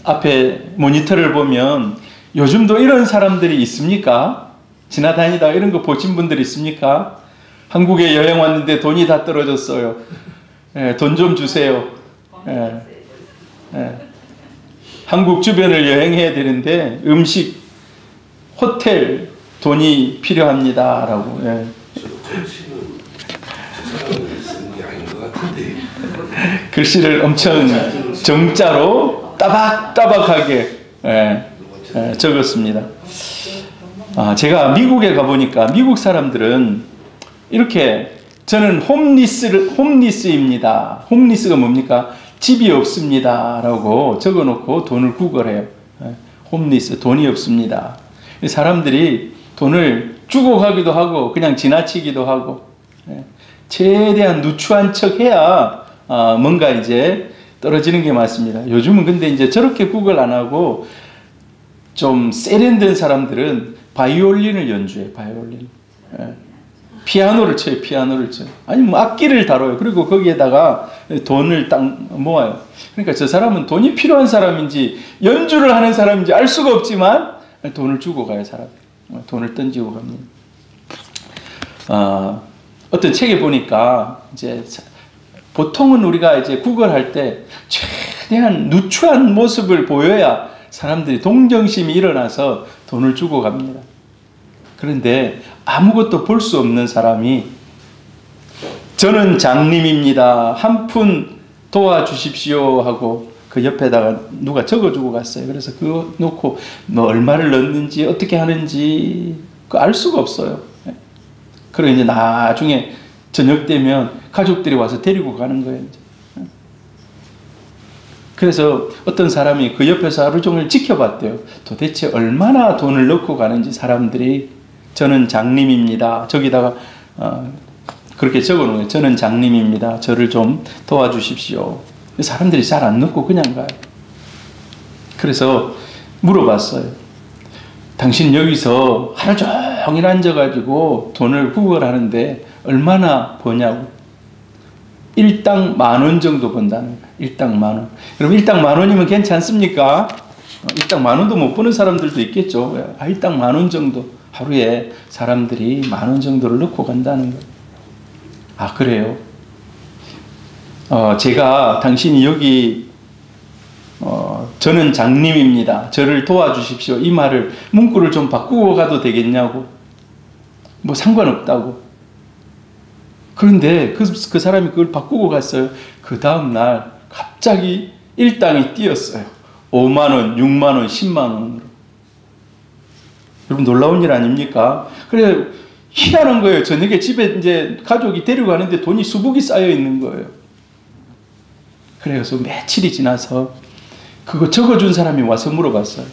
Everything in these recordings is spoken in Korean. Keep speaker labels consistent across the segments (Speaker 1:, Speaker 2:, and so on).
Speaker 1: 앞에 모니터를 보면 요즘도 이런 사람들이 있습니까? 지나다니다 이런 거 보신 분들 있습니까? 한국에 여행 왔는데 돈이 다 떨어졌어요. 돈 좀 주세요. 한국 주변을 여행해야 되는데 음식, 호텔, 돈이 필요합니다. 라고. 글씨를 엄청 정자로 따박따박하게 적었습니다. 제가 미국에 가보니까 미국 사람들은 이렇게 저는 홈리스입니다. 홈리스가 뭡니까? 집이 없습니다. 라고 적어놓고 돈을 구걸해요. 홈리스, 돈이 없습니다. 사람들이 돈을 주고 가기도 하고 그냥 지나치기도 하고 최대한 누추한 척 해야 뭔가 이제 떨어지는 게 맞습니다. 요즘은 근데 이제 저렇게 구걸 안 하고 좀 세련된 사람들은 바이올린을 연주해, 바이올린. 피아노를 쳐요, 피아노를 쳐요. 아니, 뭐 악기를 다뤄요. 그리고 거기에다가 돈을 딱 모아요. 그러니까 저 사람은 돈이 필요한 사람인지 연주를 하는 사람인지 알 수가 없지만 돈을 주고 가요, 사람. 돈을 던지고 갑니다. 어떤 책에 보니까 이제 보통은 우리가 이제 구걸할 때 최대한 누추한 모습을 보여야 사람들이 동정심이 일어나서 돈을 주고 갑니다. 그런데 아무것도 볼 수 없는 사람이 저는 장님입니다. 한 푼 도와주십시오 하고 그 옆에다가 누가 적어주고 갔어요. 그래서 그거 놓고 뭐 얼마를 넣는지 어떻게 하는지 알 수가 없어요. 그리고 이제 나중에 저녁 되면 가족들이 와서 데리고 가는 거예요. 그래서 어떤 사람이 그 옆에서 하루 종일 지켜봤대요. 도대체 얼마나 돈을 넣고 가는지 사람들이. 저는 장님입니다. 저기다가 그렇게 적어놓은 거예요. 저는 장님입니다. 저를 좀 도와주십시오. 사람들이 잘 안 넣고 그냥 가요. 그래서 물어봤어요. 당신 여기서 하루 종일 앉아가지고 돈을 구걸하는데 얼마나 버냐고. 일당 10,000원 정도 번다는 거예요. 일당 10,000원. 그럼 일당 10,000원이면 괜찮습니까? 일당 10,000원도 못 버는 사람들도 있겠죠. 일당 10,000원 정도. 하루에 사람들이 10,000원 정도를 넣고 간다는 거예요. 그래요? 제가 당신이 여기 저는 장님입니다. 저를 도와주십시오. 이 말을 문구를 좀 바꾸고 가도 되겠냐고. 뭐 상관없다고. 그런데 그 사람이 그걸 바꾸고 갔어요. 그 다음날 갑자기 일당이 뛰었어요. 50,000원, 60,000원, 100,000원으로. 여러분 놀라운 일 아닙니까? 그래 희한한 거예요. 저녁에 집에 이제 가족이 데려가는데 돈이 수북이 쌓여 있는 거예요. 그래서 며칠이 지나서 그거 적어준 사람이 와서 물어봤어요.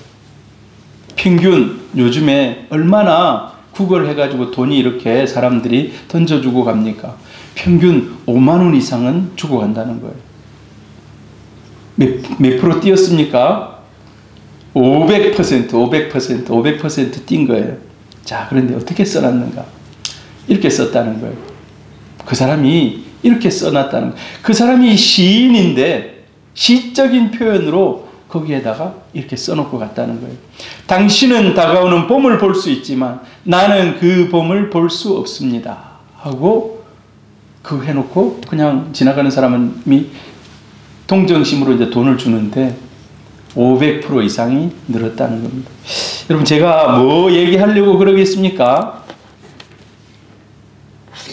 Speaker 1: 평균 요즘에 얼마나 구걸해가지고 돈이 이렇게 사람들이 던져주고 갑니까? 평균 50,000원 이상은 주고 간다는 거예요. 몇 프로 뛰었습니까? 500% 뛴 거예요. 자, 그런데 어떻게 써놨는가? 이렇게 썼다는 거예요. 그 사람이 이렇게 써놨다는 거예요. 그 사람이 시인인데 시적인 표현으로 거기에다가 이렇게 써놓고 갔다는 거예요. 당신은 다가오는 봄을 볼 수 있지만 나는 그 봄을 볼 수 없습니다. 하고 그거 해놓고 그냥 지나가는 사람이 동정심으로 이제 돈을 주는데 500% 이상이 늘었다는 겁니다. 여러분 제가 뭐 얘기하려고 그러겠습니까?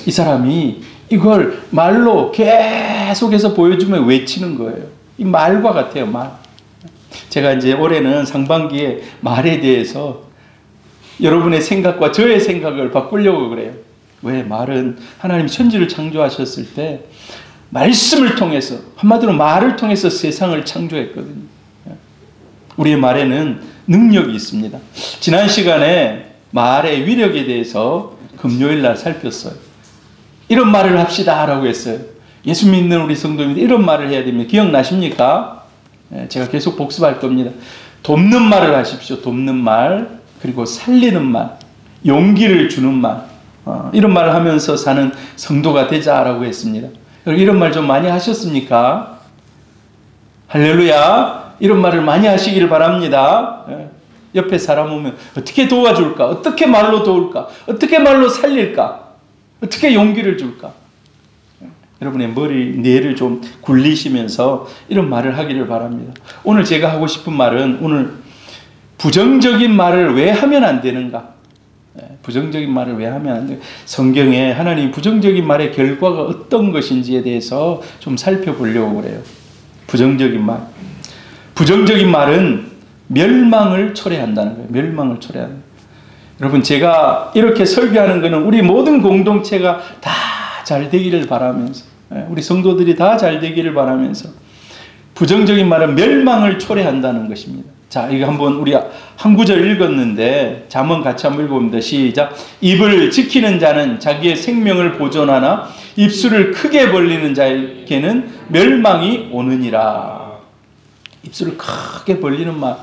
Speaker 1: 이 사람이 이걸 말로 계속해서 보여주면 외치는 거예요. 이 말과 같아요. 말. 제가 이제 올해는 상반기에 말에 대해서 여러분의 생각과 저의 생각을 바꾸려고 그래요. 왜? 말은 하나님 천지를 창조하셨을 때 말씀을 통해서 한마디로 말을 통해서 세상을 창조했거든요. 우리의 말에는 능력이 있습니다. 지난 시간에 말의 위력에 대해서 금요일 날 살폈어요. 이런 말을 합시다 라고 했어요. 예수 믿는 우리 성도님들 이런 말을 해야 됩니다. 기억나십니까? 제가 계속 복습할 겁니다. 돕는 말을 하십시오. 돕는 말, 그리고 살리는 말, 용기를 주는 말, 이런 말을 하면서 사는 성도가 되자라고 했습니다. 이런 말 좀 많이 하셨습니까? 할렐루야. 이런 말을 많이 하시길 바랍니다. 옆에 사람 오면 어떻게 도와줄까? 어떻게 말로 도울까? 어떻게 말로 살릴까? 어떻게 용기를 줄까? 여러분의 머리, 뇌를 좀 굴리시면서 이런 말을 하기를 바랍니다. 오늘 제가 하고 싶은 말은 오늘 부정적인 말을 왜 하면 안 되는가? 부정적인 말을 왜 하면 안 되는가? 성경에 하나님 부정적인 말의 결과가 어떤 것인지에 대해서 좀 살펴보려고 그래요. 부정적인 말. 부정적인 말은 멸망을 초래한다는 거예요. 멸망을 초래하는 거예요. 여러분, 제가 이렇게 설교하는 것은 우리 모든 공동체가 다 잘 되기를 바라면서, 우리 성도들이 다 잘 되기를 바라면서, 부정적인 말은 멸망을 초래한다는 것입니다. 자, 이거 한번 우리 한 구절 읽었는데 잠언 같이 한번 읽어봅니다. 시작. 입을 지키는 자는 자기의 생명을 보존하나 입술을 크게 벌리는 자에게는 멸망이 오느니라. 입술을 크게 벌리는 말,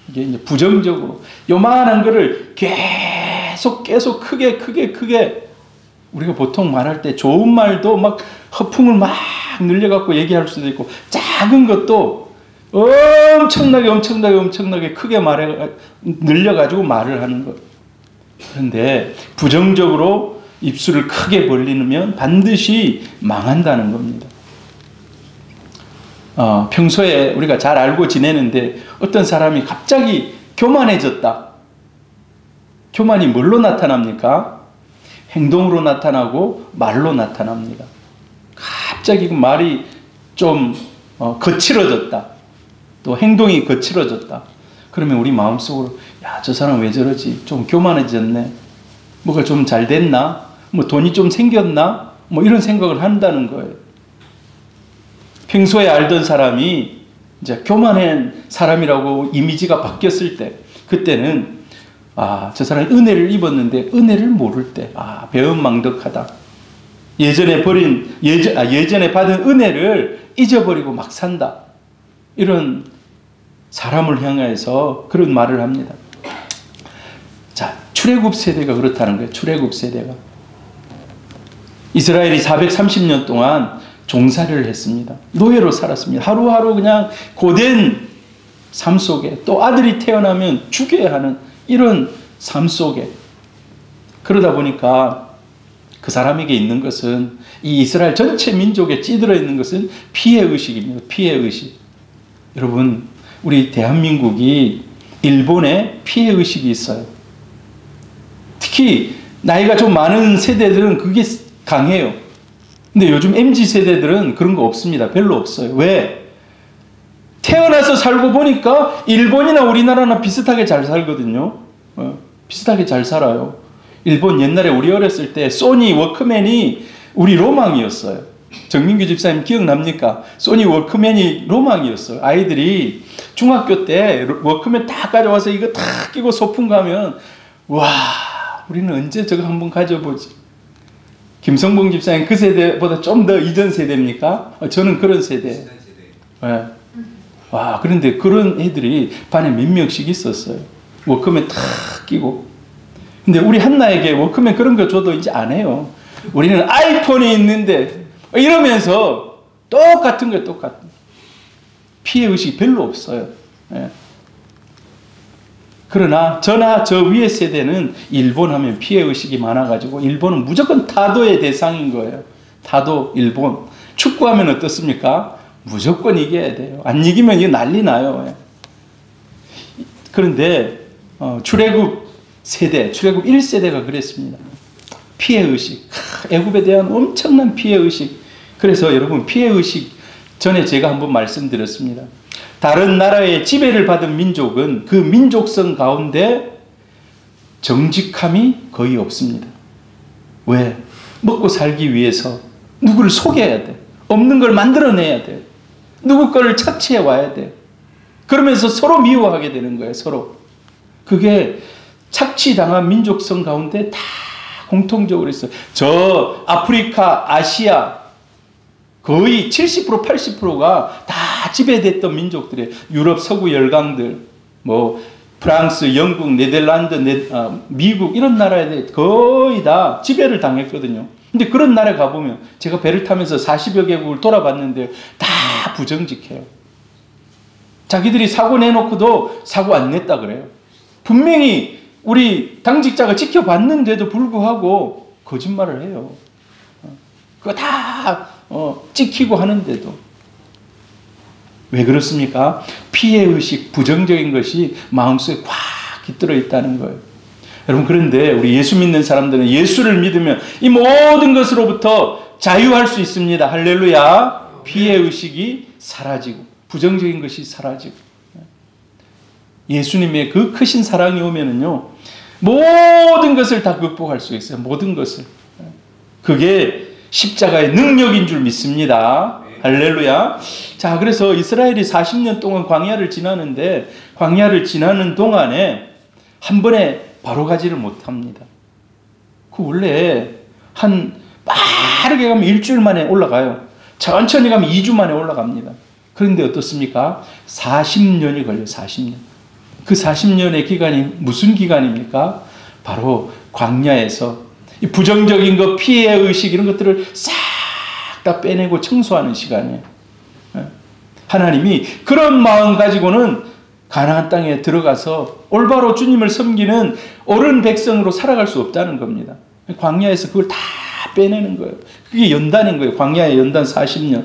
Speaker 1: 이게 이제 부정적으로 요만한 거를 계속 크게 우리가 보통 말할 때 좋은 말도 막 허풍을 막 늘려갖고 얘기할 수도 있고, 작은 것도 엄청나게 크게 늘려가지고 말을 하는 것. 그런데 부정적으로 입술을 크게 벌리면 반드시 망한다는 겁니다. 평소에 우리가 잘 알고 지내는데 어떤 사람이 갑자기 교만해졌다. 교만이 뭘로 나타납니까? 행동으로 나타나고 말로 나타납니다. 갑자기 말이 좀 거칠어졌다. 또 행동이 거칠어졌다. 그러면 우리 마음속으로, 야, 저 사람 왜 저러지? 좀 교만해졌네. 뭐가 좀 잘 됐나? 뭐 돈이 좀 생겼나? 뭐 이런 생각을 한다는 거예요. 평소에 알던 사람이 이제 교만한 사람이라고 이미지가 바뀌었을 때, 그때는 저 사람이 은혜를 입었는데 은혜를 모를 때, 배은망덕하다. 예전에 받은 은혜를 잊어버리고 막 산다. 이런 사람을 향해서 그런 말을 합니다. 자, 출애굽 세대가 그렇다는 거예요. 출애굽 세대가. 이스라엘이 430년 동안 종살이를 했습니다. 노예로 살았습니다. 하루하루 그냥 고된 삶 속에, 또 아들이 태어나면 죽여야 하는 이런 삶 속에, 그러다 보니까 그 사람에게 있는 것은, 이 이스라엘 전체 민족에 찌들어 있는 것은 피해의식입니다. 피해의식. 여러분, 우리 대한민국이 일본에 피해의식이 있어요. 특히 나이가 좀 많은 세대들은 그게 강해요. 근데 요즘 MZ세대들은 그런 거 없습니다. 별로 없어요. 왜? 태어나서 살고 보니까 일본이나 우리나라나 비슷하게 잘 살거든요. 비슷하게 잘 살아요. 일본 옛날에 우리 어렸을 때 소니 워크맨이 우리 로망이었어요. 정민규 집사님 기억납니까? 소니 워크맨이 로망이었어요. 아이들이 중학교 때 워크맨 다 가져와서 이거 다 끼고 소풍 가면, 와, 우리는 언제 저거 한번 가져보지. 김성봉 집사님 그 세대보다 좀 더 이전 세대입니까? 저는 그런 세대. 네. 와, 그런데 그런 애들이 반에 몇 명씩 있었어요. 워크맨 탁 끼고. 근데 우리 한나에게 워크맨 그런 거 줘도 이제 안 해요. 우리는 아이폰이 있는데 이러면서 똑같은 거예요. 똑같은. 피해의식이 별로 없어요. 네. 그러나 저나 저 위의 세대는 일본 하면 피해의식이 많아가지고 일본은 무조건 타도의 대상인 거예요. 타도, 일본. 축구하면 어떻습니까? 무조건 이겨야 돼요. 안 이기면 이거 난리 나요. 그런데 출애굽 세대, 출애굽 1세대가 그랬습니다. 피해의식. 애굽에 대한 엄청난 피해의식. 그래서 여러분, 피해의식 전에 제가 한번 말씀드렸습니다. 다른 나라의 지배를 받은 민족은 그 민족성 가운데 정직함이 거의 없습니다. 왜? 먹고 살기 위해서 누구를 속여야 돼. 없는 걸 만들어내야 돼. 누구 거를 착취해 와야 돼. 그러면서 서로 미워하게 되는 거예요. 서로. 그게 착취당한 민족성 가운데 다 공통적으로 있어요. 저 아프리카, 아시아 거의 70% 80%가 다 지배됐던 민족들이에요. 유럽 서구 열강들, 뭐 프랑스, 영국, 네덜란드, 미국 이런 나라에 대해 거의 다 지배를 당했거든요. 근데 그런 나라에 가보면, 제가 배를 타면서 40여 개국을 돌아봤는데 다 부정직해요. 자기들이 사고 내놓고도 사고 안 냈다 그래요. 분명히 우리 당직자가 지켜봤는데도 불구하고 거짓말을 해요. 그거 다 찍히고 하는데도. 왜 그렇습니까? 피해의식, 부정적인 것이 마음속에 꽉 깃들어 있다는 거예요. 여러분, 그런데 우리 예수 믿는 사람들은 예수를 믿으면 이 모든 것으로부터 자유할 수 있습니다. 할렐루야. 피해의식이 사라지고 부정적인 것이 사라지고 예수님의 그 크신 사랑이 오면은요, 모든 것을 다 극복할 수 있어요. 모든 것을. 그게 십자가의 능력인 줄 믿습니다. 할렐루야. 자, 그래서 이스라엘이 40년 동안 광야를 지나는데, 광야를 지나는 동안에 한 번에 바로 가지를 못합니다. 그 원래 빠르게 가면 일주일 만에 올라가요. 천천히 가면 2주 만에 올라갑니다. 그런데 어떻습니까? 40년이 걸려요. 40년. 그 40년의 기간이 무슨 기간입니까? 바로 광야에서 이 부정적인 것, 피해의식 이런 것들을 싹 다 빼내고 청소하는 시간이에요. 하나님이 그런 마음 가지고는 가나안 땅에 들어가서 올바로 주님을 섬기는 옳은 백성으로 살아갈 수 없다는 겁니다. 광야에서 그걸 다 빼내는 거예요. 그게 연단인 거예요. 광야의 연단 40년.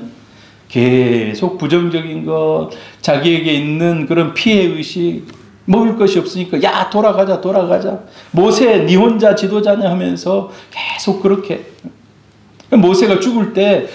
Speaker 1: 계속 부정적인 것, 자기에게 있는 그런 피해의식, 먹을 것이 없으니까 야 돌아가자. 모세 니 혼자 지도자냐 하면서 계속 그렇게. 모세가 죽을 때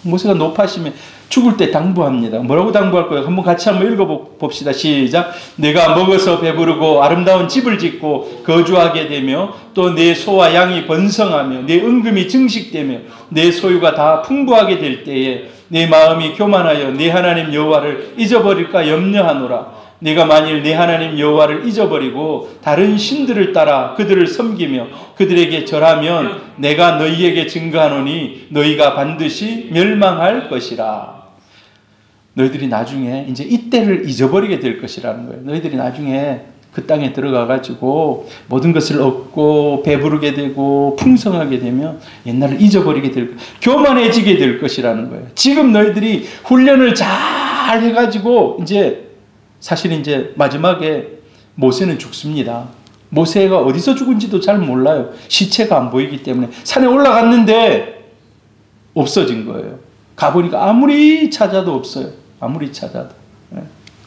Speaker 1: 모세가 노파심에 죽을 때 당부합니다. 뭐라고 당부할 거예요? 같이 한번 읽어봅시다. 시작. 내가 먹어서 배부르고 아름다운 집을 짓고 거주하게 되며 또 내 소와 양이 번성하며 내 은금이 증식되며 내 소유가 다 풍부하게 될 때에 내 마음이 교만하여 내 하나님 여호와를 잊어버릴까 염려하노라. 네가 만일 내 하나님 여호와를 잊어버리고 다른 신들을 따라 그들을 섬기며 그들에게 절하면 내가 너희에게 증거하노니 너희가 반드시 멸망할 것이라. 너희들이 나중에 이제 이때를 잊어버리게 될 것이라는 거예요. 너희들이 나중에 그 땅에 들어가가지고 모든 것을 얻고 배부르게 되고 풍성하게 되면 옛날을 잊어버리게 될 것, 교만해지게 될 것이라는 거예요. 지금 너희들이 훈련을 잘 해가지고 사실 이제 마지막에 모세는 죽습니다. 모세가 어디서 죽은지도 잘 몰라요. 시체가 안 보이기 때문에. 산에 올라갔는데 없어진 거예요. 가보니까 아무리 찾아도 없어요. 아무리 찾아도.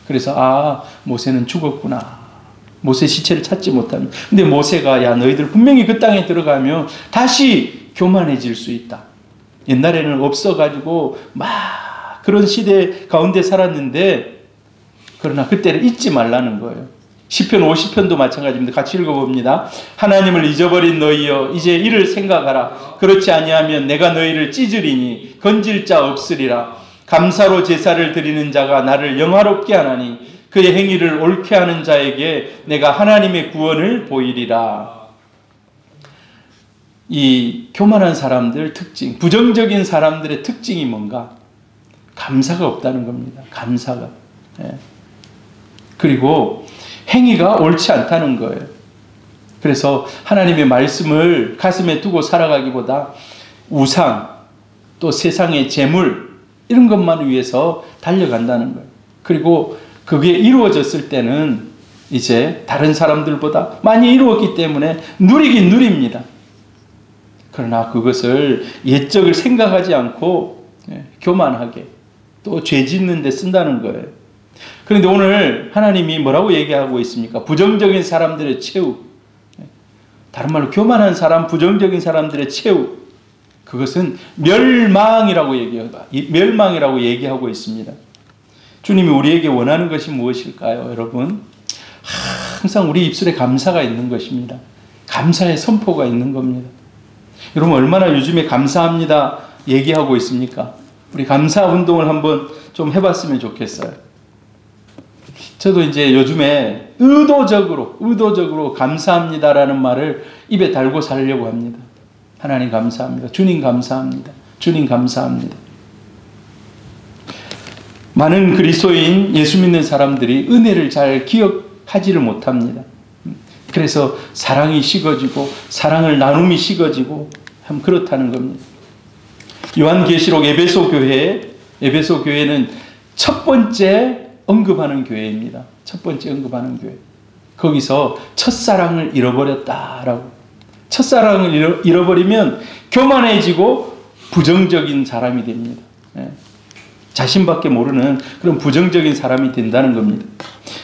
Speaker 1: 그래서 모세는 죽었구나. 모세 시체를 찾지 못합니다. 근데 모세가 너희들 분명히 그 땅에 들어가면 다시 교만해질 수 있다. 옛날에는 없어가지고 막 그런 시대 가운데 살았는데, 그러나 그때를 잊지 말라는 거예요. 시편 50편도 마찬가지입니다. 같이 읽어봅니다. 하나님을 잊어버린 너희여 이제 이를 생각하라. 그렇지 아니하면 내가 너희를 찢으리니 건질 자 없으리라. 감사로 제사를 드리는 자가 나를 영화롭게 하나니 그의 행위를 옳게 하는 자에게 내가 하나님의 구원을 보이리라. 이 교만한 사람들 특징, 부정적인 사람들의 특징이 뭔가? 감사가 없다는 겁니다. 감사가. 그리고 행위가 옳지 않다는 거예요. 그래서 하나님의 말씀을 가슴에 두고 살아가기보다 우상, 또 세상의 재물 이런 것만 위해서 달려간다는 거예요. 그리고 그게 이루어졌을 때는 이제 다른 사람들보다 많이 이루었기 때문에 누리긴 누립니다. 그러나 그것을 옛적을 생각하지 않고 교만하게 또 죄 짓는 데 쓴다는 거예요. 그런데 오늘 하나님이 뭐라고 얘기하고 있습니까? 부정적인 사람들의 최후. 다른 말로 교만한 사람, 부정적인 사람들의 최후. 그것은 멸망이라고 얘기하고 있습니다. 주님이 우리에게 원하는 것이 무엇일까요, 여러분? 항상 우리 입술에 감사가 있는 것입니다. 감사의 선포가 있는 겁니다. 여러분 얼마나 요즘에 감사합니다 얘기하고 있습니까? 우리 감사 운동을 한번 좀 해봤으면 좋겠어요. 저도 이제 요즘에 의도적으로 감사합니다라는 말을 입에 달고 살려고 합니다. 하나님 감사합니다. 주님 감사합니다. 주님 감사합니다. 많은 그리스도인 예수 믿는 사람들이 은혜를 잘 기억하지를 못합니다. 그래서 사랑이 식어지고 사랑을 나눔이 식어지고 그렇다는 겁니다. 요한계시록 에베소 교회는 첫 번째 언급하는 교회입니다. 첫 번째 언급하는 교회. 거기서 첫사랑을 잃어버렸다라고. 첫사랑을 잃어버리면 교만해지고 부정적인 사람이 됩니다. 자신밖에 모르는 그런 부정적인 사람이 된다는 겁니다.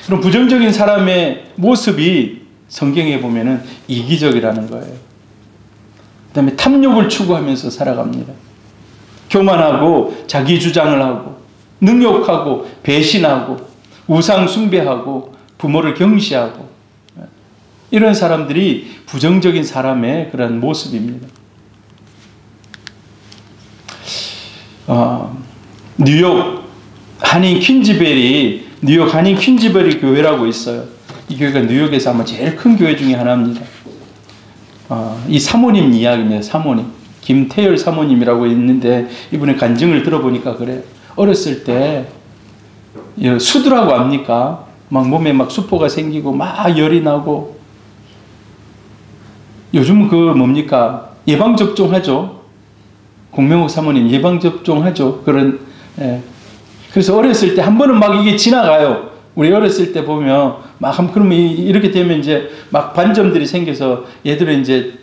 Speaker 1: 그런 부정적인 사람의 모습이 성경에 보면은 이기적이라는 거예요. 그 다음에 탐욕을 추구하면서 살아갑니다. 교만하고 자기 주장을 하고 능욕하고 배신하고 우상 숭배하고 부모를 경시하고 이런 사람들이 부정적인 사람의 그런 모습입니다. 뉴욕 한인 퀸즈베리 교회라고 있어요. 이 교회가 뉴욕에서 아마 제일 큰 교회 중에 하나입니다. 이 사모님 이야기입니다. 사모님. 김태열 사모님이라고 있는데 이분의 간증을 들어보니까 그래요. 어렸을 때 수두라고 압니까? 막 몸에 막 수포가 생기고 막 열이 나고 요즘 그 뭡니까? 예방접종 하죠. 공명옥 사모님 예방접종 하죠. 그래서 어렸을 때 한 번은 막 이게 지나가요. 우리 어렸을 때 보면 막 그러면 이렇게 되면 이제 막 반점들이 생겨서 얘들은 이제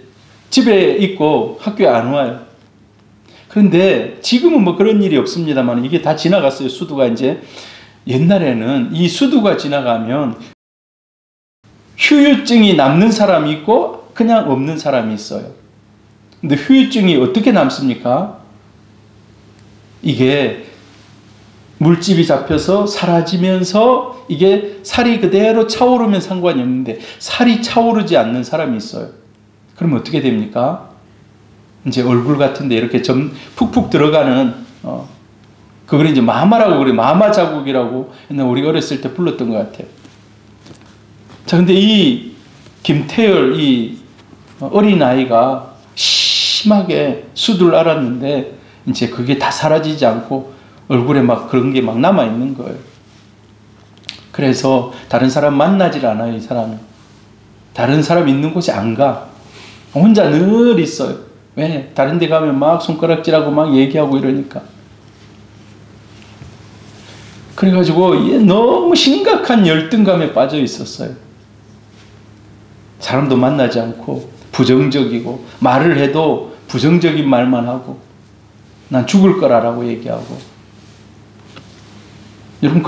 Speaker 1: 집에 있고 학교에 안 와요. 그런데 지금은 뭐 그런 일이 없습니다만 이게 다 지나갔어요. 수두가 이제 옛날에는 이 수두가 지나가면 후유증이 남는 사람이 있고 그냥 없는 사람이 있어요. 근데 후유증이 어떻게 남습니까? 이게 물집이 잡혀서 사라지면서 이게 살이 그대로 차오르면 상관이 없는데 살이 차오르지 않는 사람이 있어요. 그러면 어떻게 됩니까? 이제 얼굴 같은데 이렇게 점 푹푹 들어가는 그걸 이제 마마라고 그래요. 마마 자국이라고 옛날 우리 어렸을 때 불렀던 것 같아요. 자, 근데 이 김태열 이 어린아이가 심하게 수두를 앓았는데 이제 그게 다 사라지지 않고 얼굴에 막 그런 게 막 남아있는 거예요. 그래서 다른 사람 만나질 않아요, 이 사람은. 다른 사람 있는 곳에 안 가. 혼자 늘 있어요. 왜? 다른 데 가면 막 손가락질하고 막 얘기하고 이러니까. 그래가지고 너무 심각한 열등감에 빠져 있었어요. 사람도 만나지 않고 부정적이고 말을 해도 부정적인 말만 하고 난 죽을 거라고 얘기하고. 여러분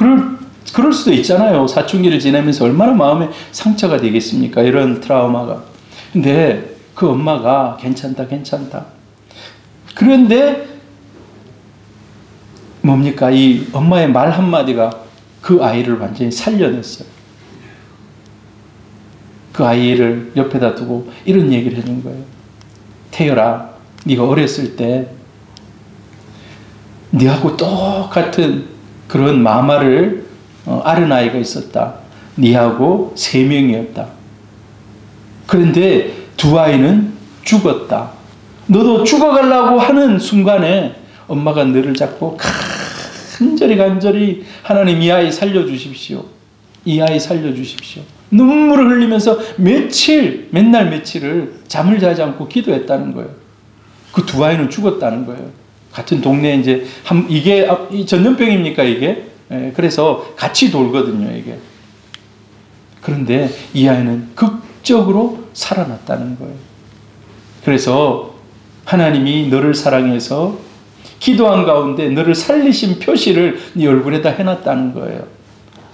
Speaker 1: 그럴 수도 있잖아요. 사춘기를 지내면서 얼마나 마음에 상처가 되겠습니까? 이런 트라우마가. 근데 그 엄마가 괜찮다. 그런데 뭡니까? 이 엄마의 말 한마디가 그 아이를 완전히 살려냈어요. 그 아이를 옆에다 두고 이런 얘기를 해준 거예요. 태열아, 네가 어렸을 때 네하고 똑같은 그런 마마를 앓은 아이가 있었다. 네하고 3명이었다. 그런데 2아이는 죽었다. 너도 죽어가려고 하는 순간에 엄마가 너를 잡고 간절히 하나님 이 아이 살려주십시오. 이 아이 살려주십시오. 눈물을 흘리면서 맨날 며칠을 잠을 자지 않고 기도했다는 거예요. 그 2아이는 죽었다는 거예요. 같은 동네에 이제 이게 전염병입니까 이게? 그래서 같이 돌거든요 이게. 그런데 이 아이는 극적으로 살아났다는 거예요. 그래서 하나님이 너를 사랑해서 기도한 가운데 너를 살리신 표시를 네 얼굴에다 해놨다는 거예요.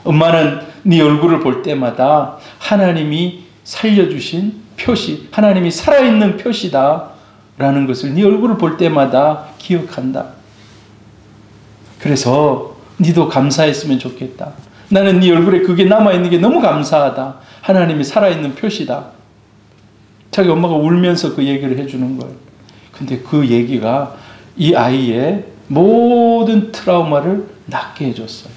Speaker 1: 엄마는 네 얼굴을 볼 때마다 하나님이 살려주신 표시, 하나님이 살아있는 표시다 라는 것을 네 얼굴을 볼 때마다 기억한다. 그래서 네도 감사했으면 좋겠다. 나는 네 얼굴에 그게 남아있는 게 너무 감사하다. 하나님이 살아있는 표시다. 자기 엄마가 울면서 그 얘기를 해주는 거예요. 근데 그 얘기가 이 아이의 모든 트라우마를 낫게 해줬어요.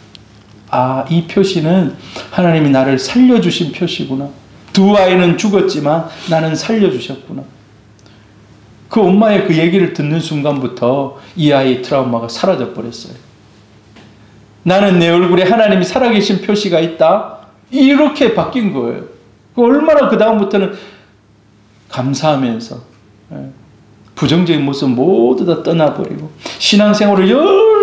Speaker 1: 아, 이 표시는 하나님이 나를 살려주신 표시구나. 2아이는 죽었지만 나는 살려주셨구나. 그 엄마의 그 얘기를 듣는 순간부터 이 아이의 트라우마가 사라져 버렸어요. 나는 내 얼굴에 하나님이 살아계신 표시가 있다. 이렇게 바뀐 거예요. 얼마나 그 다음부터는 감사하면서 부정적인 모습 모두 다 떠나버리고 신앙생활을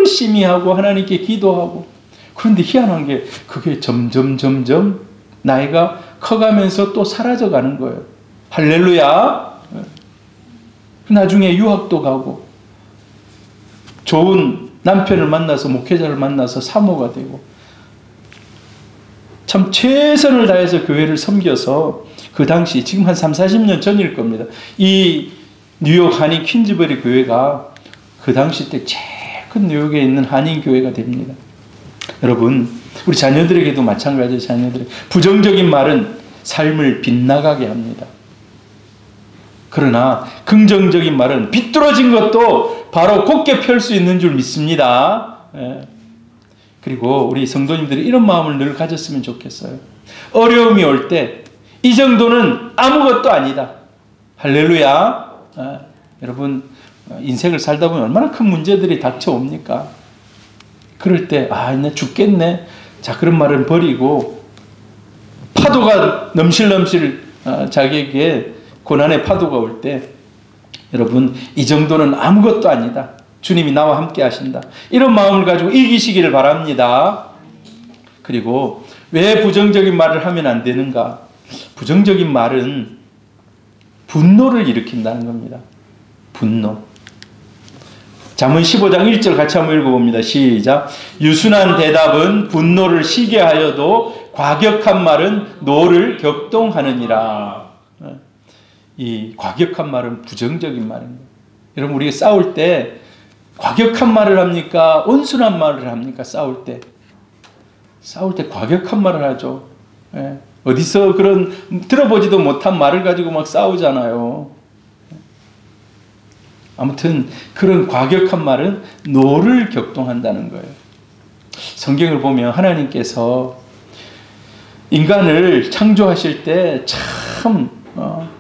Speaker 1: 열심히 하고 하나님께 기도하고. 그런데 희한한 게 그게 점점 나이가 커가면서 또 사라져가는 거예요. 할렐루야. 나중에 유학도 가고 좋은 남편을 만나서 목회자를 만나서 사모가 되고 참 최선을 다해서 교회를 섬겨서 그 당시 지금 한 30-40년 전일 겁니다. 이 뉴욕 한인 퀸즈버리 교회가 그 당시 때 제일 큰 뉴욕에 있는 한인 교회가 됩니다. 여러분 우리 자녀들에게도 마찬가지예요. 자녀들에게 부정적인 말은 삶을 빗나가게 합니다. 그러나 긍정적인 말은 비뚤어진 것도 바로 곧게 펼 수 있는 줄 믿습니다. 예. 그리고 우리 성도님들이 이런 마음을 늘 가졌으면 좋겠어요. 어려움이 올 때 이 정도는 아무것도 아니다. 할렐루야. 여러분 인생을 살다 보면 얼마나 큰 문제들이 닥쳐옵니까? 그럴 때 나 죽겠네. 자, 그런 말은 버리고 파도가 넘실넘실 자기에게 고난의 파도가 올 때 여러분 이 정도는 아무것도 아니다. 주님이 나와 함께 하신다. 이런 마음을 가지고 이기시기를 바랍니다. 그리고 왜 부정적인 말을 하면 안 되는가? 부정적인 말은 분노를 일으킨다는 겁니다. 분노. 잠언 15장 1절 같이 한번 읽어봅니다. 시작. 유순한 대답은 분노를 쉬게 하여도 과격한 말은 노를 격동하느니라. 이 과격한 말은 부정적인 말입니다. 여러분 우리가 싸울 때 과격한 말을 합니까? 온순한 말을 합니까? 싸울 때 과격한 말을 하죠. 예. 어디서 그런 들어보지도 못한 말을 가지고 막 싸우잖아요. 아무튼 그런 과격한 말은 노를 격동한다는 거예요. 성경을 보면 하나님께서 인간을 창조하실 때 참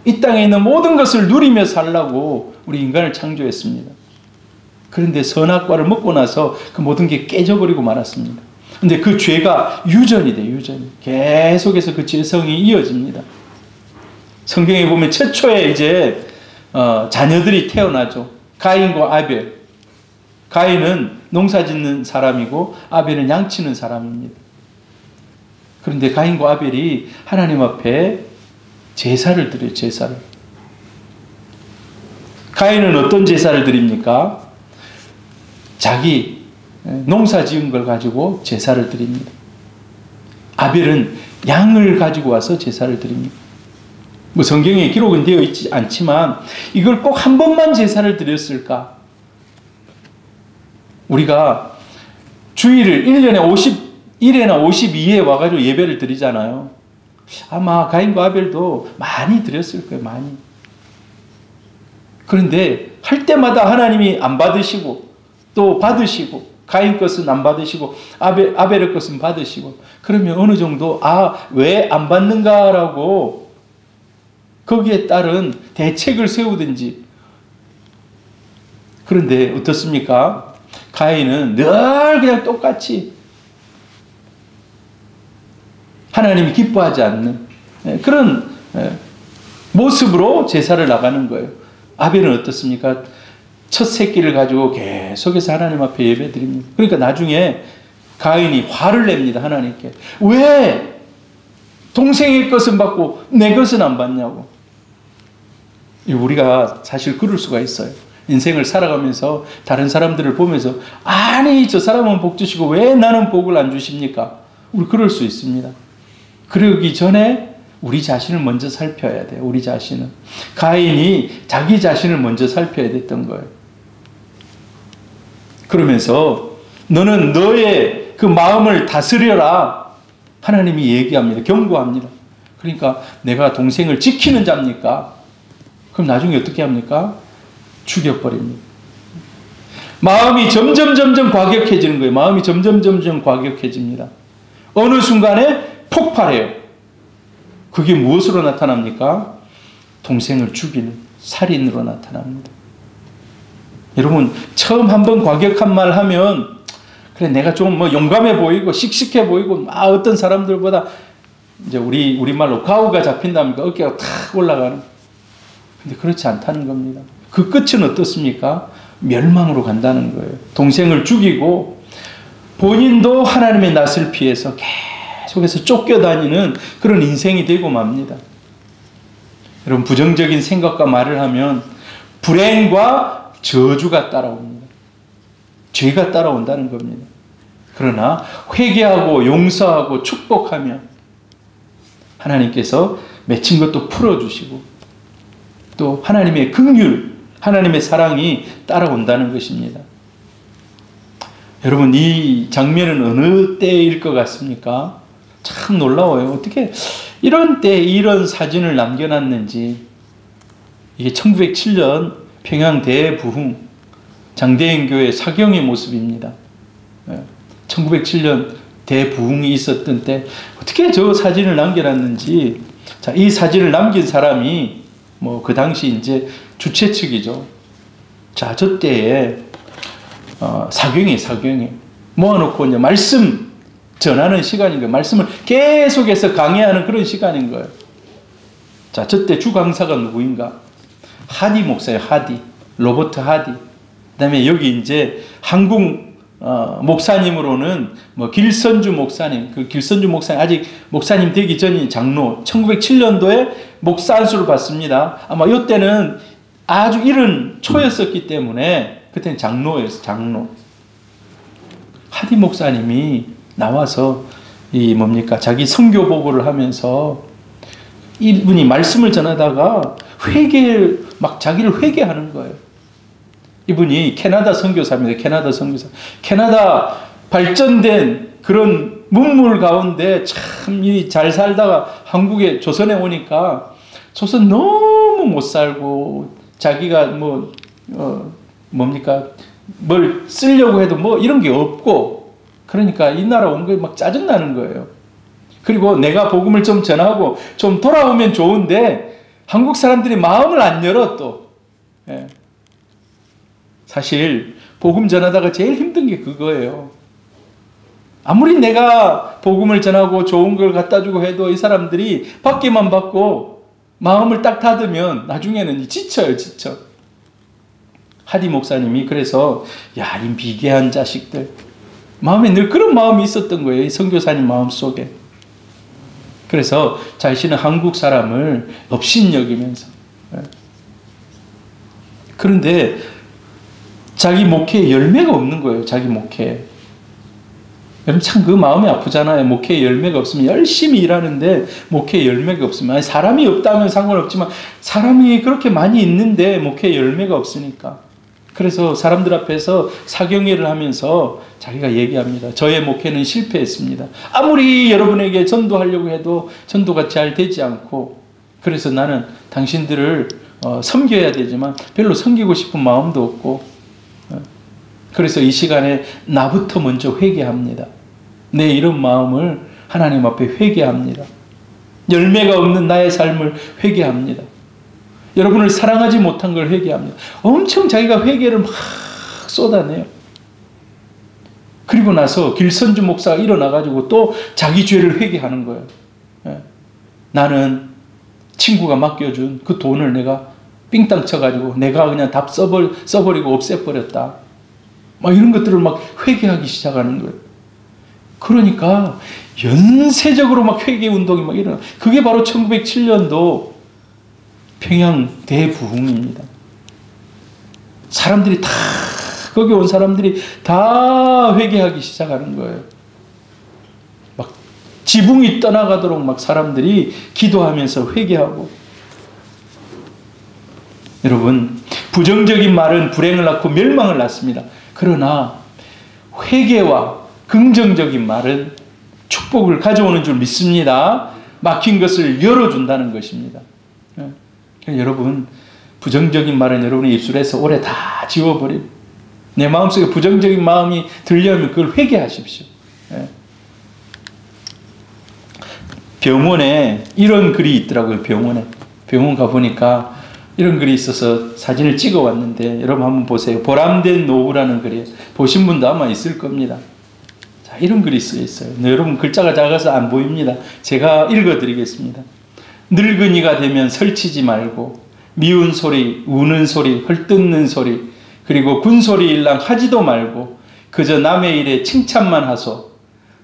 Speaker 1: 이 땅에 있는 모든 것을 누리며 살라고 우리 인간을 창조했습니다. 그런데 선악과를 먹고 나서 그 모든 게 깨져버리고 말았습니다. 근데 그 죄가 유전이 돼요. 유전이. 계속해서 그 죄성이 이어집니다. 성경에 보면 최초에 이제 자녀들이 태어나죠. 가인과 아벨. 가인은 농사 짓는 사람이고 아벨은 양치는 사람입니다. 그런데 가인과 아벨이 하나님 앞에 제사를 드려요. 제사를. 가인은 어떤 제사를 드립니까? 자기 농사 지은 걸 가지고 제사를 드립니다. 아벨은 양을 가지고 와서 제사를 드립니다. 뭐 성경에 기록은 되어 있지 않지만 이걸 꼭 한 번만 제사를 드렸을까? 우리가 주일을 1년에 51회나 52회 와가지고 예배를 드리잖아요. 아마 가인과 아벨도 많이 드렸을 거예요. 많이. 그런데 할 때마다 하나님이 안 받으시고 또 받으시고 가인 것은 안 받으시고 아벨의 것은 받으시고 그러면 어느 정도 왜 안 받는가라고 거기에 따른 대책을 세우든지. 그런데 어떻습니까? 가인은 늘 그냥 똑같이 하나님이 기뻐하지 않는 그런 모습으로 제사를 나가는 거예요. 아벨은 어떻습니까? 첫 새끼를 가지고 계속해서 하나님 앞에 예배 드립니다. 그러니까 나중에 가인이 화를 냅니다. 하나님께. 왜 동생의 것은 받고 내 것은 안 받냐고. 우리가 사실 그럴 수가 있어요. 인생을 살아가면서 다른 사람들을 보면서 아니 저 사람은 복 주시고 왜 나는 복을 안 주십니까? 우리 그럴 수 있습니다. 그러기 전에 우리 자신을 먼저 살펴야 돼요. 우리 자신은. 가인이 자기 자신을 먼저 살펴야 됐던 거예요. 그러면서 너는 너의 그 마음을 다스려라. 하나님이 얘기합니다. 경고합니다. 그러니까 내가 동생을 지키는 자입니까? 그럼 나중에 어떻게 합니까? 죽여버립니다. 마음이 점점 과격해지는 거예요. 마음이 점점 과격해집니다. 어느 순간에 폭발해요. 그게 무엇으로 나타납니까? 동생을 죽이는 살인으로 나타납니다. 여러분 처음 한번 과격한 말 하면 그래 내가 좀 용감해 보이고 씩씩해 보이고 어떤 사람들보다 이제 우리말로 가우가 잡힌다니까 어깨가 탁 올라가는. 근데 그렇지 않다는 겁니다. 그 끝은 어떻습니까? 멸망으로 간다는 거예요. 동생을 죽이고 본인도 하나님의 낯을 피해서 계속해서 쫓겨다니는 그런 인생이 되고 맙니다. 여러분, 부정적인 생각과 말을 하면 불행과 저주가 따라옵니다. 죄가 따라온다는 겁니다. 그러나 회개하고 용서하고 축복하면 하나님께서 맺힌 것도 풀어주시고 또 하나님의 긍휼, 하나님의 사랑이 따라온다는 것입니다. 여러분, 이 장면은 어느 때일 것 같습니까? 참 놀라워요. 어떻게 이런 때에 이런 사진을 남겨놨는지. 이게 1907년 평양 대부흥 장대인교회 사경의 모습입니다. 1907년 대부흥이 있었던 때 어떻게 저 사진을 남겨놨는지. 자, 이 사진을 남긴 사람이 뭐 그 당시 이제 주최 측이죠. 자, 저 때에 사경에 모아놓고 이제 말씀 전하는 시간인 거예요. 말씀을 계속해서 강해하는 그런 시간인 거예요. 자, 저 때 주 강사가 누구인가? 하디 목사예요. 하디, 로버트 하디. 그다음에 여기 이제 한국 목사님으로는 뭐 길선주 목사님, 그 길선주 목사님 아직 목사님 되기 전인 장로, 1907년도에 목사 안수를 받습니다. 아마 이때는 아주 이른 초였었기 때문에 그때는 장로였어요. 장로. 하디 목사님이 나와서 이 뭡니까? 자기 선교 보고를 하면서 이분이 말씀을 전하다가 자기를 회개하는 거예요. 이분이 캐나다 선교사입니다. 캐나다 선교사. 캐나다 발전된 그런 문물 가운데 참 잘 살다가 한국에 조선에 오니까 조선 너무 못 살고 자기가 뭘 쓰려고 해도 뭐 이런 게 없고 그러니까 이 나라 온 게 막 짜증나는 거예요. 그리고 내가 복음을 좀 전하고 좀 돌아오면 좋은데 한국 사람들이 마음을 안 열어 또. 예. 사실 복음 전하다가 제일 힘든 게 그거예요. 아무리 내가 복음을 전하고 좋은 걸 갖다 주고 해도 이 사람들이 받기만 받고 마음을 딱 닫으면 나중에는 지쳐요. 지쳐. 하디 목사님이 그래서 야, 이 비계한 자식들, 마음에 늘 그런 마음이 있었던 거예요. 이 선교사님 마음속에. 그래서 자신은 한국 사람을 업신여기면서. 그런데 자기 목회에 열매가 없는 거예요. 자기 목회에. 여러분, 참 그 마음이 아프잖아요. 목회에 열매가 없으면 열심히 일하는데 목회에 열매가 없으면. 아니, 사람이 없다면 상관없지만 사람이 그렇게 많이 있는데 목회에 열매가 없으니까. 그래서 사람들 앞에서 사경회를 하면서 자기가 얘기합니다. 저의 목회는 실패했습니다. 아무리 여러분에게 전도하려고 해도 전도가 잘 되지 않고, 그래서 나는 당신들을 섬겨야 되지만 별로 섬기고 싶은 마음도 없고, 그래서 이 시간에 나부터 먼저 회개합니다. 내 이런 마음을 하나님 앞에 회개합니다. 열매가 없는 나의 삶을 회개합니다. 여러분을 사랑하지 못한 걸 회개합니다. 엄청 자기가 회개를 막 쏟아내요. 그리고 나서 길선주 목사가 일어나가지고 또 자기 죄를 회개하는 거예요. 나는 친구가 맡겨준 그 돈을 내가 삥땅 쳐가지고 내가 그냥 다 써버리고 없애버렸다. 막 이런 것들을 막 회개하기 시작하는 거예요. 그러니까 연쇄적으로 막 회개 운동이 막 일어나. 그게 바로 1907년도 평양 대부흥입니다. 사람들이 다, 거기 온 사람들이 다 회개하기 시작하는 거예요. 막 지붕이 떠나가도록 막 사람들이 기도하면서 회개하고. 여러분, 부정적인 말은 불행을 낳고 멸망을 낳습니다. 그러나 회개와 긍정적인 말은 축복을 가져오는 줄 믿습니다. 막힌 것을 열어준다는 것입니다. 여러분, 부정적인 말은 여러분의 입술에서 오래 다 지워버리고, 내 마음속에 부정적인 마음이 들려면 그걸 회개하십시오. 병원에 이런 글이 있더라고요. 병원 가보니까 이런 글이 있어서 사진을 찍어 왔는데 여러분 한번 보세요. 보람된 노후라는 글이에요. 보신 분도 아마 있을 겁니다. 자, 이런 글이 쓰여 있어요. 네, 여러분 글자가 작아서 안 보입니다. 제가 읽어 드리겠습니다. 늙은이가 되면 설치지 말고 미운 소리, 우는 소리, 헐뜯는 소리, 그리고 군소리 일랑 하지도 말고 그저 남의 일에 칭찬만 하소.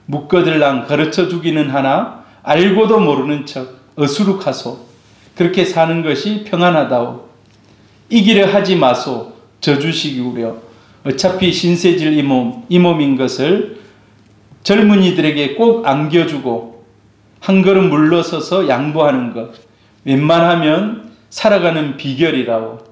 Speaker 1: 묵거들랑 가르쳐 주기는 하나 알고도 모르는 척 어수룩하소. 그렇게 사는 것이 평안하다오. 이기려 하지 마소. 저주식이구려. 어차피 신세질 이 몸인 것을 젊은이들에게 꼭 안겨주고 한 걸음 물러서서 양보하는 것. 웬만하면 살아가는 비결이라오.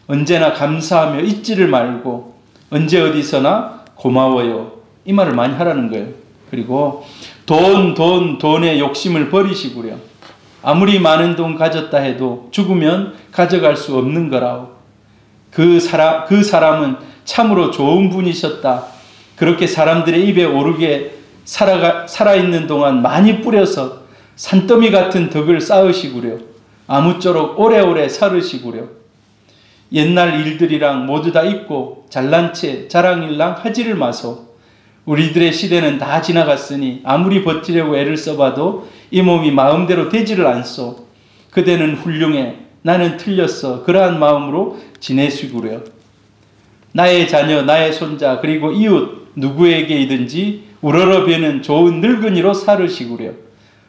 Speaker 1: 언제나 감사하며 잊지를 말고 언제 어디서나 고마워요. 이 말을 많이 하라는 거예요. 그리고 돈의 욕심을 버리시구려. 아무리 많은 돈 가졌다 해도 죽으면 가져갈 수 없는 거라오. 그 사람은 참으로 좋은 분이셨다. 그렇게 사람들의 입에 오르게 살아있는 동안 많이 뿌려서 산더미 같은 덕을 쌓으시구려. 아무쪼록 오래오래 살으시구려. 옛날 일들이랑 모두 다 잊고 잘난 채 자랑일랑 하지를 마소. 우리들의 시대는 다 지나갔으니 아무리 버티려고 애를 써봐도 이 몸이 마음대로 되지를 않소. 그대는 훌륭해. 나는 틀렸어. 그러한 마음으로 지내시구려. 나의 자녀, 나의 손자, 그리고 이웃 누구에게이든지 우러러비는 좋은 늙은이로 살으시구려.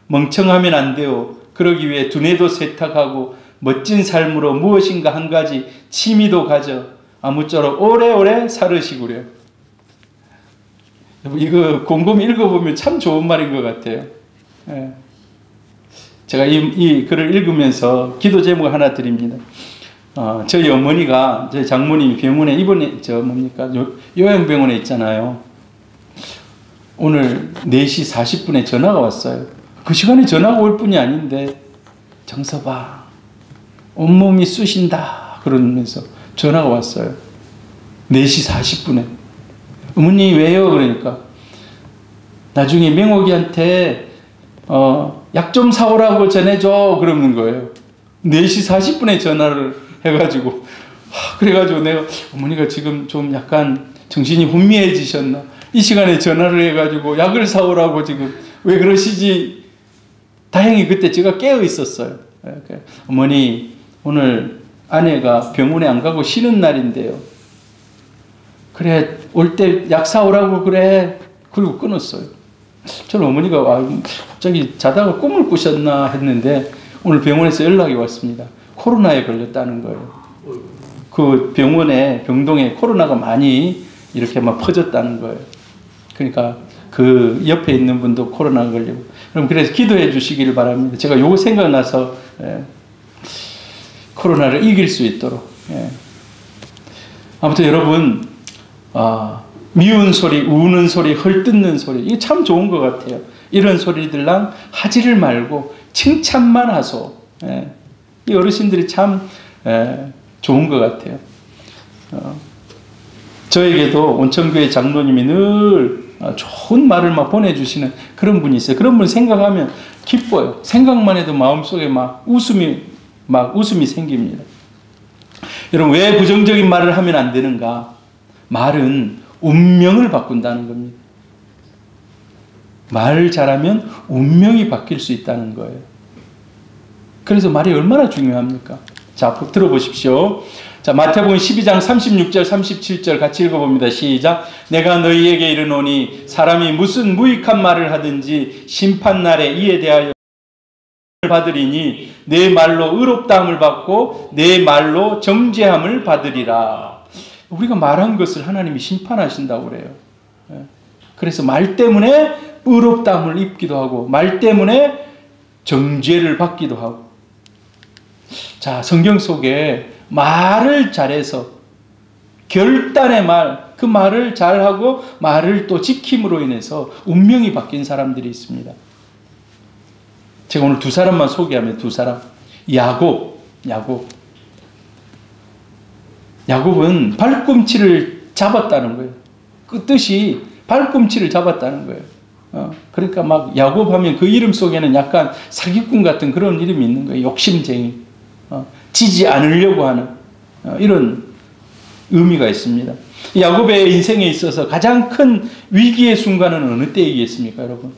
Speaker 1: 멍청하면 안 돼요. 그러기 위해 두뇌도 세탁하고 멋진 삶으로 무엇인가 한 가지 취미도 가져 아무쪼록 오래오래 살으시구려. 이거 곰곰이 읽어보면 참 좋은 말인 것 같아요. 예. 제가 이 글을 읽으면서 기도 제목 하나 드립니다. 저희 어머니가, 저희 장모님이 병원에 입원해, 요양병원에 있잖아요. 오늘 4시 40분에 전화가 왔어요. 그 시간에 전화가 올 뿐이 아닌데, 정서봐, 온몸이 쑤신다. 그러면서 전화가 왔어요. 4시 40분에. 어머니 왜요? 그러니까, 나중에 명옥이한테, 약 좀 사오라고 전해줘. 그러는 거예요. 4시 40분에 전화를 해가지고, 그래가지고 내가, 어머니가 지금 좀 약간 정신이 혼미해지셨나? 이 시간에 전화를 해가지고 약을 사오라고 지금 왜 그러시지? 다행히 그때 제가 깨어 있었어요. 어머니, 오늘 아내가 병원에 안 가고 쉬는 날인데요. 그래, 올 때 약 사오라고 그래. 그리고 끊었어요. 저는 어머니가 갑자기 자다가 꿈을 꾸셨나 했는데 오늘 병원에서 연락이 왔습니다. 코로나에 걸렸다는 거예요. 그 병동에 코로나가 많이 이렇게 막 퍼졌다는 거예요. 그러니까 그 옆에 있는 분도 코로나 걸리고. 그럼 그래서 기도해 주시기를 바랍니다. 제가 요거 생각나서 코로나를 이길 수 있도록. 아무튼 여러분, 미운 소리, 우는 소리, 헐뜯는 소리, 이게 참 좋은 것 같아요. 이런 소리들랑 하지를 말고 칭찬만 하소. 이 어르신들이 참 좋은 것 같아요. 저에게도 온천교회 장로님이 늘 좋은 말을 막 보내주시는 그런 분이 있어요. 그런 분 생각하면 기뻐요. 생각만 해도 마음속에 막 웃음이 생깁니다. 여러분, 왜 부정적인 말을 하면 안 되는가? 말은 운명을 바꾼다는 겁니다. 말을 잘하면 운명이 바뀔 수 있다는 거예요. 그래서 말이 얼마나 중요합니까? 자, 들어보십시오. 자, 마태복음 12장 36절 37절 같이 읽어봅니다. 시작. 내가 너희에게 이르노니 사람이 무슨 무익한 말을 하든지 심판날에 이에 대하여 받으리니 내 말로 의롭다함을 받고 내 말로 정죄함을 받으리라. 우리가 말한 것을 하나님이 심판하신다고 그래요. 그래서 말 때문에 의롭다함을 입기도 하고 말 때문에 정죄를 받기도 하고. 자, 성경 속에 말을 잘해서 결단의 말, 그 말을 잘하고 말을 또 지킴으로 인해서 운명이 바뀐 사람들이 있습니다. 제가 오늘 두 사람만 소개하면 두 사람. 야곱은 발꿈치를 잡았다는 거예요. 그 뜻이 발꿈치를 잡았다는 거예요. 그러니까 막 야곱 하면 그 이름 속에는 약간 사기꾼 같은 그런 이름이 있는 거예요. 욕심쟁이. 지지 않으려고 하는 이런 의미가 있습니다. 야곱의 인생에 있어서 가장 큰 위기의 순간은 어느 때이겠습니까, 여러분?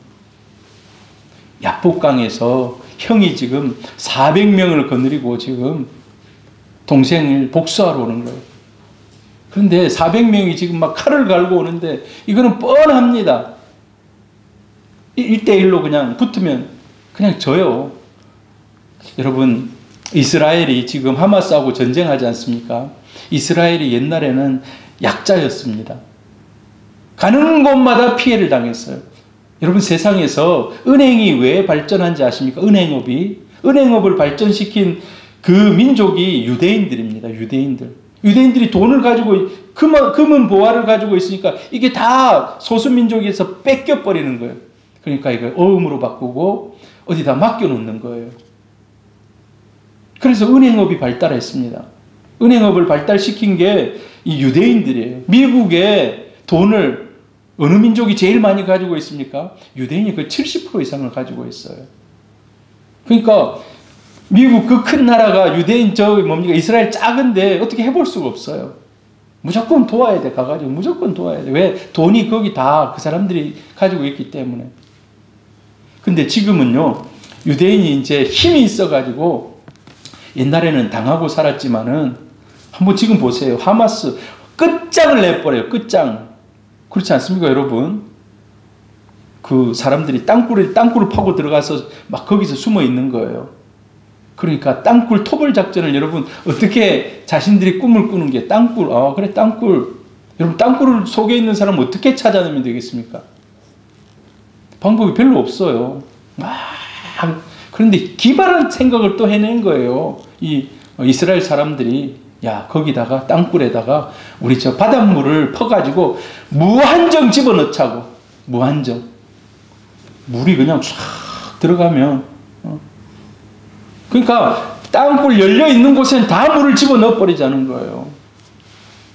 Speaker 1: 야복강에서 형이 지금 400명을 거느리고 지금 동생을 복수하러 오는 거예요. 그런데 400명이 지금 막 칼을 갈고 오는데 이거는 뻔합니다. 1대1로 그냥 붙으면 그냥 져요. 여러분, 이스라엘이 지금 하마스하고 전쟁하지 않습니까? 이스라엘이 옛날에는 약자였습니다. 가는 곳마다 피해를 당했어요. 여러분, 세상에서 은행이 왜 발전한지 아십니까? 은행업을 발전시킨 그 민족이 유대인들입니다. 유대인들이 돈을 가지고 금은 보화를 가지고 있으니까 이게 다 소수민족에서 뺏겨버리는 거예요. 그러니까 이걸 어음으로 바꾸고 어디다 맡겨놓는 거예요. 그래서 은행업이 발달했습니다. 은행업을 발달시킨 게 이 유대인들이에요. 미국의 돈을 어느 민족이 제일 많이 가지고 있습니까? 유대인이 그 70% 이상을 가지고 있어요. 그러니까 미국 그 큰 나라가 유대인 이스라엘 작은데 어떻게 해볼 수가 없어요. 무조건 도와야 돼. 가가지고 무조건 도와야 돼. 왜? 돈이 거기 다 그 사람들이 가지고 있기 때문에. 근데 지금은요, 유대인이 이제 힘이 있어가지고 옛날에는 당하고 살았지만은 한번 지금 보세요. 하마스 끝장을 내버려요. 끝장. 그렇지 않습니까, 여러분? 그 사람들이 땅굴을 파고 들어가서 막 거기서 숨어 있는 거예요. 그러니까 땅굴 토벌 작전을 여러분 어떻게 자신들이 꿈을 꾸는 게 땅굴. 그래, 땅굴. 여러분, 땅굴 속에 있는 사람을 어떻게 찾아내면 되겠습니까? 방법이 별로 없어요. 그런데 기발한 생각을 또 해낸 거예요. 이 이스라엘 사람들이. 야, 거기다가 땅굴에다가 우리 저 바닷물을 퍼가지고 무한정 집어넣자고. 무한정. 물이 그냥 쫙 들어가면 그러니까 땅굴 열려있는 곳에는 다 물을 집어넣어 버리자는 거예요.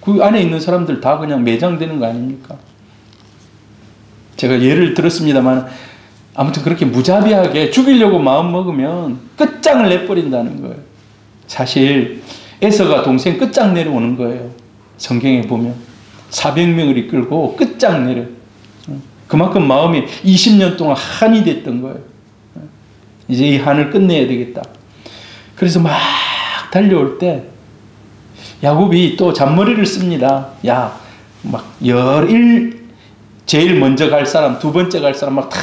Speaker 1: 그 안에 있는 사람들 다 그냥 매장되는 거 아닙니까? 제가 예를 들었습니다만 아무튼 그렇게 무자비하게 죽이려고 마음먹으면 끝장을 내버린다는 거예요. 사실 에서가 동생 끝장 내려오는 거예요. 성경에 보면 400명을 이끌고 끝장 내려. 그만큼 마음이 20년 동안 한이 됐던 거예요. 이제 이 한을 끝내야 되겠다. 그래서 막 달려올 때 야곱이 또 잔머리를 씁니다. 야, 막 제일 먼저 갈 사람, 두 번째 갈 사람 막 다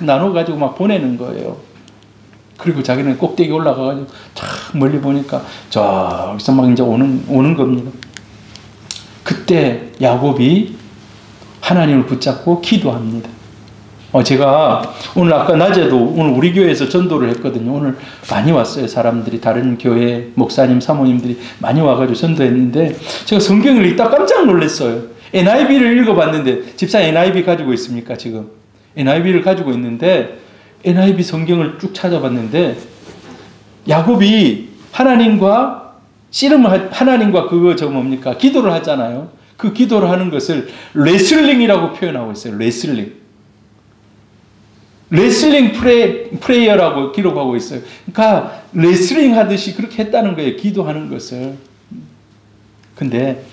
Speaker 1: 나눠가지고 막 보내는 거예요. 그리고 자기는 꼭대기 올라가가지고 탁 멀리 보니까 저기서 막 이제 오는 겁니다. 그때 야곱이 하나님을 붙잡고 기도합니다. 제가 오늘 아까 낮에도 오늘 우리 교회에서 전도를 했거든요. 오늘 많이 왔어요. 사람들이 다른 교회 목사님 사모님들이 많이 와가지고 전도했는데 제가 성경을 읽다 깜짝 놀랐어요. NIV를 읽어봤는데 집사 NIV 가지고 있습니까? 지금 NIV를 가지고 있는데 NIV 성경을 쭉 찾아봤는데 야곱이 하나님과 기도를 하잖아요. 그 기도를 하는 것을 레슬링이라고 표현하고 있어요. 레슬링 프레이어라고 기록하고 있어요. 그러니까 레슬링 하듯이 그렇게 했다는 거예요. 기도하는 것을. 근데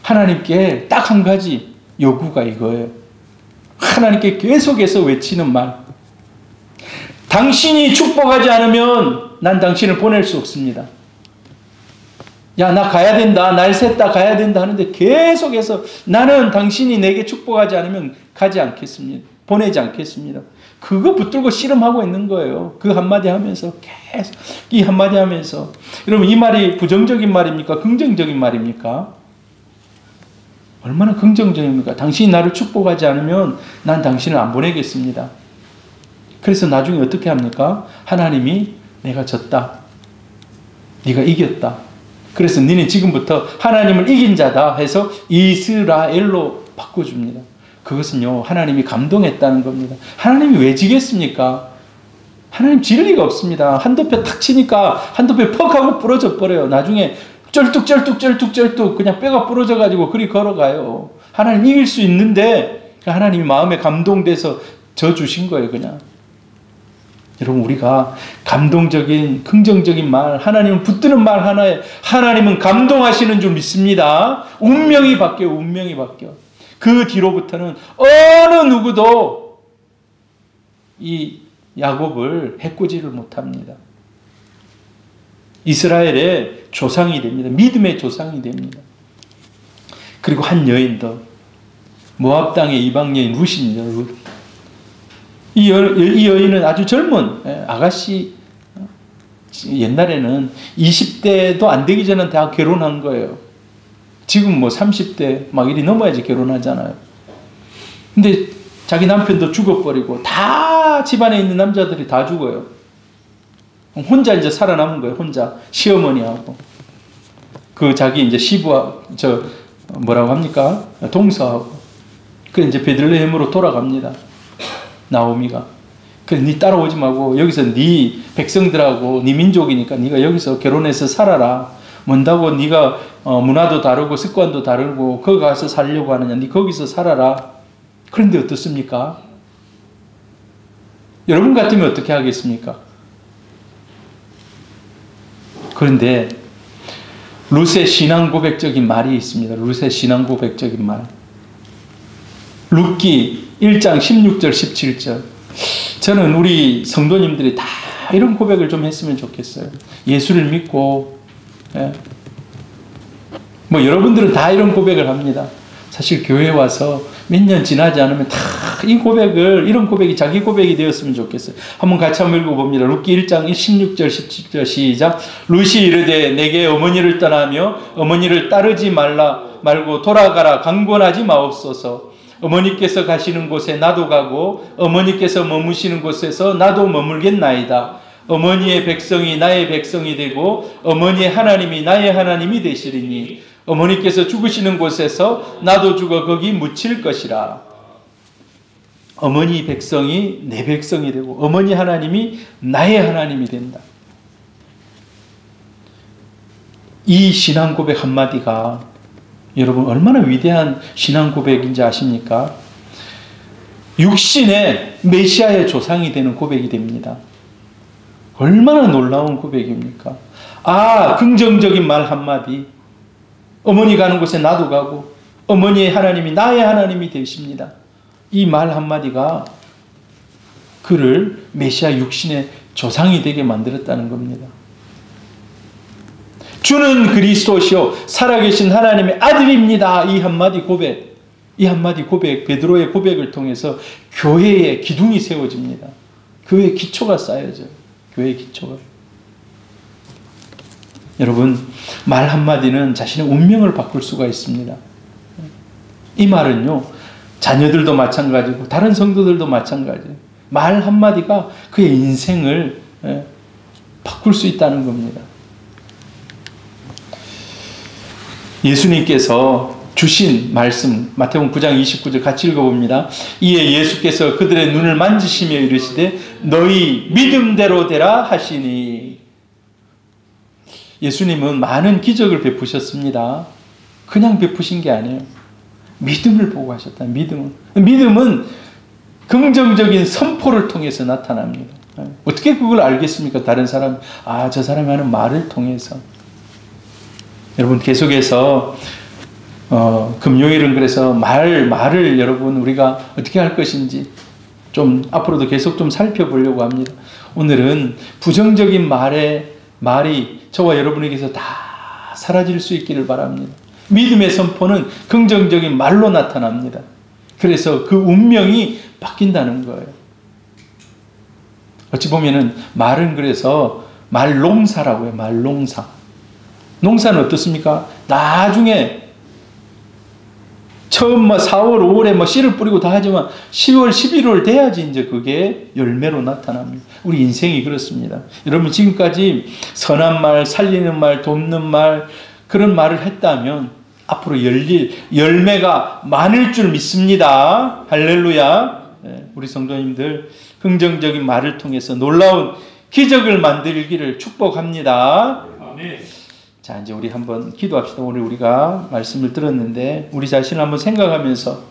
Speaker 1: 하나님께 딱 한 가지 요구가 이거예요. 하나님께 계속해서 외치는 말. 당신이 축복하지 않으면 난 당신을 보낼 수 없습니다. 야, 나 가야 된다. 날 샜다 가야 된다 하는데 계속해서 나는 당신이 내게 축복하지 않으면 가지 않겠습니다. 보내지 않겠습니다. 그거 붙들고 씨름하고 있는 거예요. 그 한마디 하면서 계속 이 한마디 하면서. 여러분, 이 말이 부정적인 말입니까? 긍정적인 말입니까? 얼마나 긍정적입니까? 당신이 나를 축복하지 않으면 난 당신을 안 보내겠습니다. 그래서 나중에 어떻게 합니까? 하나님이 내가 졌다. 네가 이겼다. 그래서 너는 지금부터 하나님을 이긴 자다 해서 이스라엘로 바꿔줍니다. 그것은요, 하나님이 감동했다는 겁니다. 하나님이 왜 지겠습니까? 하나님 질 리가 없습니다. 한두 표 탁 치니까 한두 표 퍽 하고 부러져 버려요. 나중에 쩔뚝 그냥 뼈가 부러져가지고 그리 걸어가요. 하나님 이길 수 있는데 하나님이 마음에 감동돼서 져주신 거예요, 그냥. 여러분, 우리가 감동적인 긍정적인 말, 하나님을 붙드는 말 하나에 하나님은 감동하시는 줄 믿습니다. 운명이 바뀌어요. 운명이 바뀌어. 그 뒤로부터는 어느 누구도 이 야곱을 해코지를 못합니다. 이스라엘의 조상이 됩니다. 믿음의 조상이 됩니다. 그리고 한 여인 더, 모압 땅의 이방 여인 룻입니다. 룻. 이 여인은 아주 젊은 아가씨, 옛날에는 20대도 안 되기 전에 다 결혼한 거예요. 지금 뭐 30대 막 이리 넘어야지 결혼하잖아요. 근데 자기 남편도 죽어버리고 다 집안에 있는 남자들이 다 죽어요. 혼자 이제 살아남은 거예요. 혼자 시어머니하고 그 자기 이제 시부하고 뭐라고 합니까? 동서하고. 그 이제 베들레헴으로 돌아갑니다. 나오미가. 그래, 네 따라오지 말고 여기서 네 백성들하고 네 민족이니까 네가 여기서 결혼해서 살아라. 뭔다고 네가 문화도 다르고 습관도 다르고 거기 가서 살려고 하느냐. 네 거기서 살아라. 그런데 어떻습니까? 여러분 같으면 어떻게 하겠습니까? 그런데 룻의 신앙 고백적인 말이 있습니다. 룻의 신앙 고백적인 말. 룻기 1장 16절 17절. 저는 우리 성도님들이 다 이런 고백을 좀 했으면 좋겠어요. 예수를 믿고, 뭐 여러분들은 다 이런 고백을 합니다. 사실 교회에 와서 몇 년 지나지 않으면 다 이 고백을, 이런 고백이 자기 고백이 되었으면 좋겠어요. 한번 같이 한번 읽어봅니다. 룻기 1장 16절 17절 시작. 룻이 이르되 내게 어머니를 떠나며 어머니를 따르지 말고 돌아가라. 강권하지 마옵소서. 어머니께서 가시는 곳에 나도 가고 어머니께서 머무시는 곳에서 나도 머물겠나이다. 어머니의 백성이 나의 백성이 되고 어머니의 하나님이 나의 하나님이 되시리니 어머니께서 죽으시는 곳에서 나도 죽어 거기 묻힐 것이라. 어머니 백성이 내 백성이 되고 어머니 하나님이 나의 하나님이 된다. 이 신앙 고백 한마디가 여러분 얼마나 위대한 신앙 고백인지 아십니까? 육신의 메시아의 조상이 되는 고백이 됩니다. 얼마나 놀라운 고백입니까? 긍정적인 말 한마디. 어머니 가는 곳에 나도 가고 어머니의 하나님이 나의 하나님이 되십니다. 이 말 한마디가 그를 메시아 육신의 조상이 되게 만들었다는 겁니다. 주는 그리스도시요 살아계신 하나님의 아들입니다. 이 한마디 고백, 베드로의 고백을 통해서 교회의 기둥이 세워집니다. 교회의 기초가 쌓여져요. 교회의 기초가. 여러분, 말 한마디는 자신의 운명을 바꿀 수가 있습니다. 이 말은요, 자녀들도 마찬가지고 다른 성도들도 마찬가지예요. 말 한마디가 그의 인생을 바꿀 수 있다는 겁니다. 예수님께서 주신 말씀 마태복음 9장 29절 같이 읽어봅니다. 이에 예수께서 그들의 눈을 만지시며 이르시되 너희 믿음대로 되라 하시니. 예수님은 많은 기적을 베푸셨습니다. 그냥 베푸신 게 아니에요. 믿음을 보고 하셨다. 믿음은 긍정적인 선포를 통해서 나타납니다. 어떻게 그걸 알겠습니까? 다른 사람, 저 사람이 하는 말을 통해서. 여러분 계속해서 금요일은 그래서 말을 여러분 우리가 어떻게 할 것인지 좀 앞으로도 계속 좀 살펴보려고 합니다. 오늘은 부정적인 말이 저와 여러분에게서 다 사라질 수 있기를 바랍니다. 믿음의 선포는 긍정적인 말로 나타납니다. 그래서 그 운명이 바뀐다는 거예요. 어찌 보면은 말은 그래서 말농사라고 해요. 말농사. 농사는 어떻습니까? 나중에 처음 4월, 5월에 씨를 뿌리고 다 하지만 10월, 11월 돼야지 이제 그게 열매로 나타납니다. 우리 인생이 그렇습니다. 여러분 지금까지 선한 말, 살리는 말, 돕는 말 그런 말을 했다면 앞으로 열매가 많을 줄 믿습니다. 할렐루야. 우리 성도님들 긍정적인 말을 통해서 놀라운 기적을 만들기를 축복합니다. 아멘. 자, 이제 우리 한번 기도합시다. 오늘 우리가 말씀을 들었는데 우리 자신을 한번 생각하면서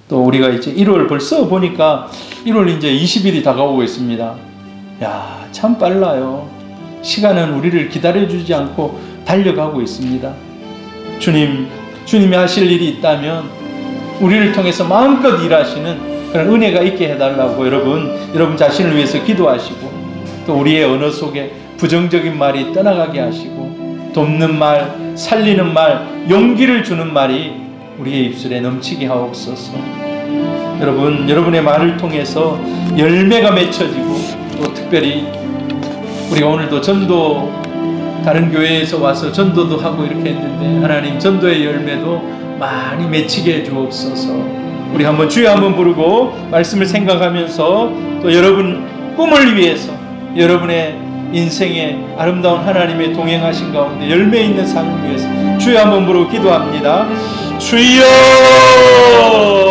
Speaker 1: 또 우리가 이제 1월 벌써 보니까 1월 이제 20일이 다가오고 있습니다. 야, 참 빨라요. 시간은 우리를 기다려주지 않고 달려가고 있습니다. 주님이 하실 일이 있다면 우리를 통해서 마음껏 일하시는 그런 은혜가 있게 해달라고 여러분 자신을 위해서 기도하시고 또 우리의 언어 속에 부정적인 말이 떠나가게 하시고 돕는 말, 살리는 말, 용기를 주는 말이 우리의 입술에 넘치게 하옵소서. 여러분, 여러분의 말을 통해서 열매가 맺혀지고, 또 특별히 우리가 오늘도 전도, 다른 교회에서 와서 전도도 하고 이렇게 했는데, 하나님 전도의 열매도 많이 맺히게 해 주옵소서. 우리 한번 주여 한번 부르고 말씀을 생각하면서, 또 여러분 꿈을 위해서, 여러분의 인생에 아름다운 하나님의 동행하신 가운데 열매 있는 삶을 위해서 주여 한번 부르고 기도합니다. 주여!